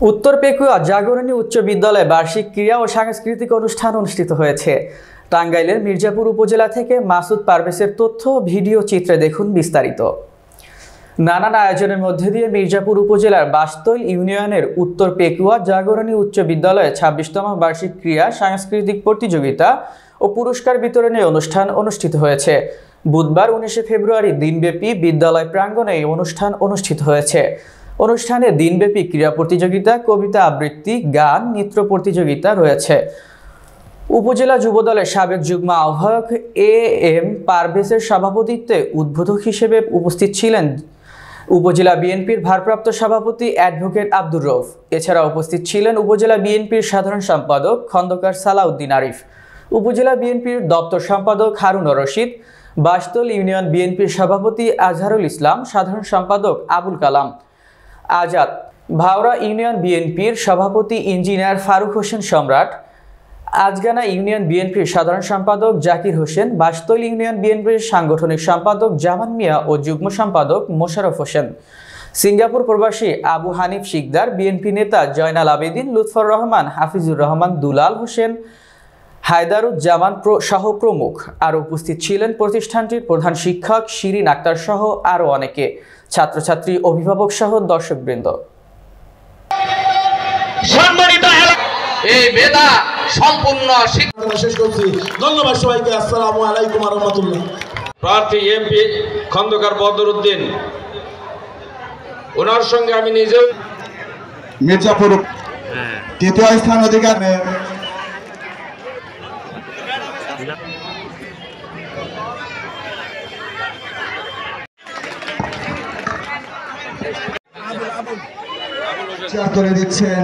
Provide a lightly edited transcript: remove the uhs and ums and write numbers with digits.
উত্তর পেকুয়া জাগরণী উচ্চ বিদ্যালয়ে বার্ষিক ক্রীড়া ও সাংস্কৃতিক অনুষ্ঠান অনুষ্ঠিত হয়েছে। টাঙ্গাইলের মির্জাপুর উপজেলা থেকে মাসুদ পারভেজের তথ্য ভিডিও চিত্রে দেখুন বিস্তারিত। নানান আয়োজনের মধ্যে দিয়ে মির্জাপুর উপজেলার বাসতৈল ইউনিয়নের উত্তর পেকুয়া জাগরণী উচ্চ বিদ্যালয়ে ২৬তম বার্ষিক ক্রীড়া সাংস্কৃতিক প্রতিযোগিতা ও পুরস্কার বিতরণী অনুষ্ঠান অনুষ্ঠিত হয়েছে। বুধবার ১৯ ফেব্রুয়ারি দিনব্যাপী বিদ্যালয় প্রাঙ্গণে এই অনুষ্ঠান অনুষ্ঠিত হয়েছে। অনুষ্ঠানে দিনব্যাপী ক্রীড়া প্রতিযোগিতা, কবিতা আবৃত্তি, গান, নৃত্য প্রতিযোগিতা রয়েছে। উপজেলা যুবদলের সাবেক যুগ্ম আহ্বায়ক এম পারভেজের সভাপতিত্বে উদ্বোধক হিসেবে উপস্থিত ছিলেন উপজেলা বিএনপির ভারপ্রাপ্ত সভাপতি অ্যাডভোকেট আব্দুর রউফ। এছাড়া উপস্থিত ছিলেন উপজেলা বিএনপির সাধারণ সম্পাদক খন্দকার সালাউদ্দিন আরিফ, উপজেলা বিএনপির দপ্তর সম্পাদক হারুনুর রশিদ, বাসতল ইউনিয়ন বিএনপির সভাপতি আজহারুল ইসলাম, সাধারণ সম্পাদক আবুল কালাম আজাদ, ভাওরা ইউনিয়ন বিএনপির সভাপতি ইঞ্জিনিয়ার ফারুক হোসেন সম্রাট, আজগানা ইউনিয়ন বিএনপির সাধারণ সম্পাদক জাকির হোসেন, বাসতৈল ইউনিয়ন বিএনপির সাংগঠনিক সম্পাদক জামান মিয়া ও যুগ্ম সম্পাদক মোশাররফ হোসেন, সিঙ্গাপুর প্রবাসী আবু হানিফ শিকদার, বিএনপি নেতা জয়নাল আবেদিন, লুৎফর রহমান, হাফিজুর রহমান, দুলাল হোসেন, হায়দারুজ্জামান সহ প্রমুখ। আর উপস্থিত ছিলেন প্রতিষ্ঠানটির প্রধান শিক্ষক শিরিন আক্তার সহ আরও অনেকে, ছাত্রছাত্রী, অভিভাবক সহ দর্শকবৃন্দ। এই বেদা সম্পূর্ণ শিক্ষা শেষ করছি। ধন্যবাদ সবাইকে। আসসালামু আলাইকুম ওয়া রাহমাতুল্লাহ। প্রার্থী এমপি খন্দকার বদরউদ্দিন, ওনার সঙ্গে আমি নিজেও মির্জাপুর তৃতীয় স্থান অধিকার করে দিচ্ছেন